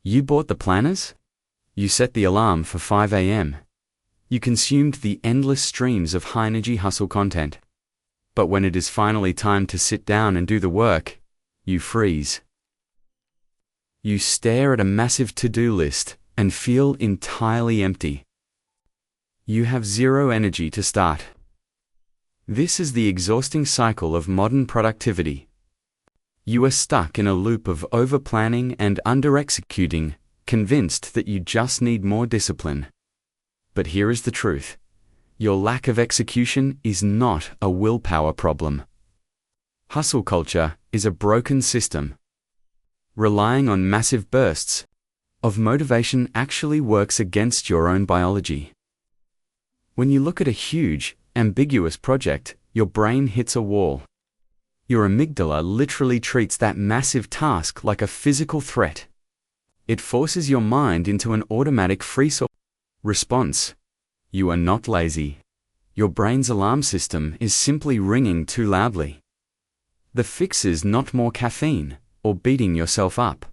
You bought the planners? You set the alarm for 5 a.m. You consumed the endless streams of high-energy hustle content. But when it is finally time to sit down and do the work, you freeze. You stare at a massive to-do list and feel entirely empty. You have zero energy to start. This is the exhausting cycle of modern productivity. You are stuck in a loop of over-planning and under-executing, convinced that you just need more discipline. But here is the truth. Your lack of execution is not a willpower problem. Hustle culture is a broken system. Relying on massive bursts of motivation actually works against your own biology. When you look at a huge, ambiguous project, your brain hits a wall. Your amygdala literally treats that massive task like a physical threat. It forces your mind into an automatic freeze response. You are not lazy. Your brain's alarm system is simply ringing too loudly. The fix is not more caffeine or beating yourself up.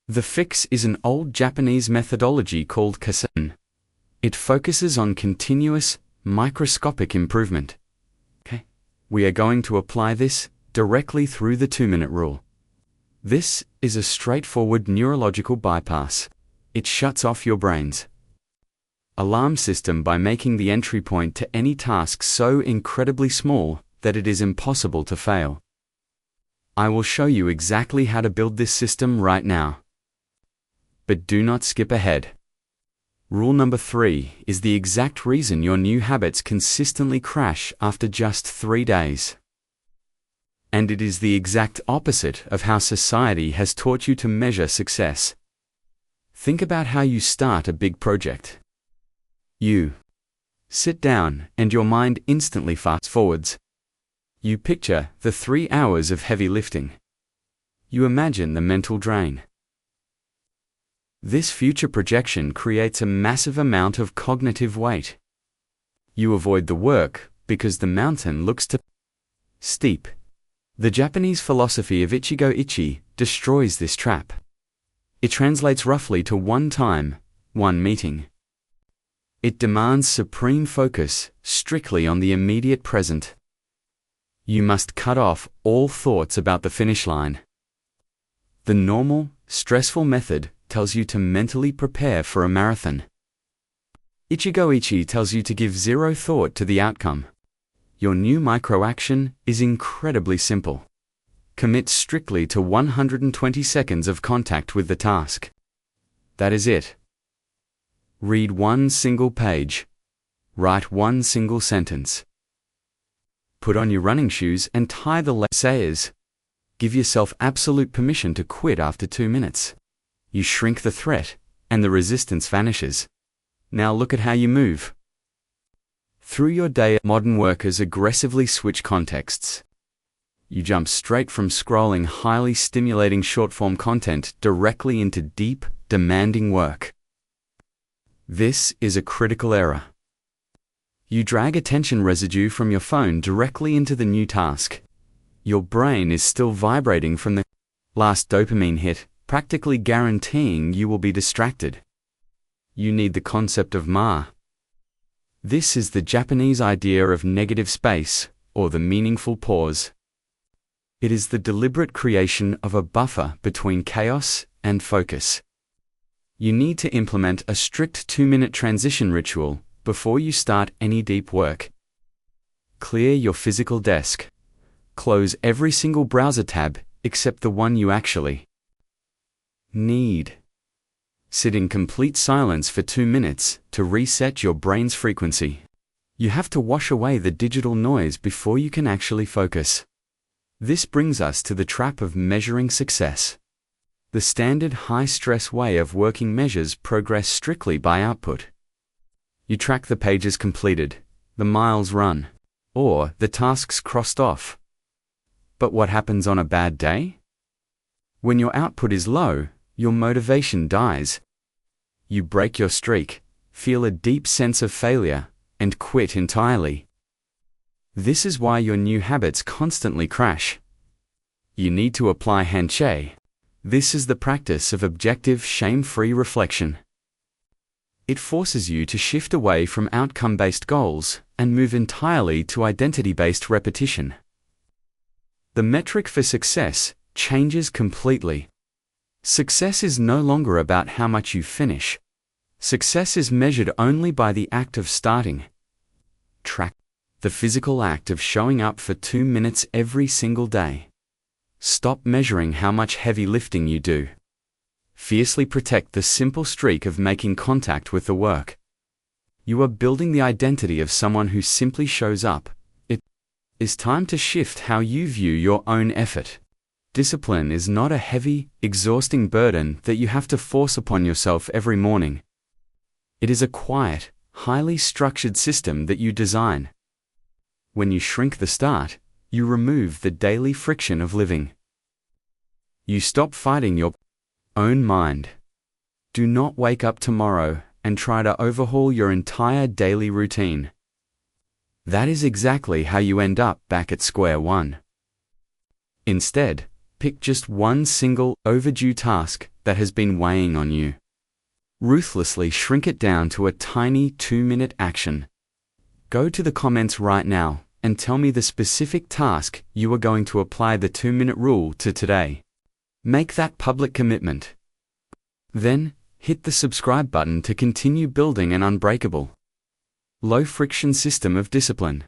The fix is an old Japanese methodology called Kaizen. It focuses on continuous, microscopic improvement. We are going to apply this directly through the 2-minute rule. This is a straightforward neurological bypass. It shuts off your brain's alarm system by making the entry point to any task so incredibly small that it is impossible to fail. I will show you exactly how to build this system right now. But do not skip ahead. Rule number 3 is the exact reason your new habits consistently crash after just 3 days. And it is the exact opposite of how society has taught you to measure success. Think about how you start a big project. You sit down and your mind instantly fast forwards. You picture the 3 hours of heavy lifting. You imagine the mental drain. This future projection creates a massive amount of cognitive weight. You avoid the work because the mountain looks too steep. The Japanese philosophy of Ichigo Ichie destroys this trap. It translates roughly to 1 time, 1 meeting. It demands supreme focus strictly on the immediate present. You must cut off all thoughts about the finish line. The normal, stressful method tells you to mentally prepare for a marathon. Ichigo Ichie tells you to give zero thought to the outcome. Your new micro-action is incredibly simple. Commit strictly to 120 seconds of contact with the task. That is it. Read 1 single page. Write 1 single sentence. Put on your running shoes and tie the lasers. Give yourself absolute permission to quit after 2 minutes. You shrink the threat, and the resistance vanishes. Now look at how you move. Through your day, modern workers aggressively switch contexts. You jump straight from scrolling highly stimulating short-form content directly into deep, demanding work. This is a critical error. You drag attention residue from your phone directly into the new task. Your brain is still vibrating from the last dopamine hit, practically guaranteeing you will be distracted. You need the concept of ma. This is the Japanese idea of negative space, or the meaningful pause. It is the deliberate creation of a buffer between chaos and focus. You need to implement a strict 2-minute transition ritual before you start any deep work. Clear your physical desk. Close every single browser tab except the one you actually need. Sit in complete silence for 2 minutes to reset your brain's frequency. You have to wash away the digital noise before you can actually focus. This brings us to the trap of measuring success. The standard high-stress way of working measures progress strictly by output. You track the pages completed, the miles run, or the tasks crossed off. But what happens on a bad day? When your output is low, your motivation dies. You break your streak, feel a deep sense of failure, and quit entirely. This is why your new habits constantly crash. You need to apply Hansei. This is the practice of objective, shame-free reflection. It forces you to shift away from outcome-based goals and move entirely to identity-based repetition. The metric for success changes completely. Success is no longer about how much you finish. Success is measured only by the act of starting. The physical act of showing up for 2 minutes every single day. Stop measuring how much heavy lifting you do. Fiercely protect the simple streak of making contact with the work. You are building the identity of someone who simply shows up. It is time to shift how you view your own effort. Discipline is not a heavy, exhausting burden that you have to force upon yourself every morning. It is a quiet, highly structured system that you design. When you shrink the start, you remove the daily friction of living. You stop fighting your own mind. Do not wake up tomorrow and try to overhaul your entire daily routine. That is exactly how you end up back at square one. Instead, pick just one single, overdue task that has been weighing on you. Ruthlessly shrink it down to a tiny 2-minute action. Go to the comments right now and tell me the specific task you are going to apply the 2-minute rule to today. Make that public commitment. Then, hit the subscribe button to continue building an unbreakable, low-friction system of discipline.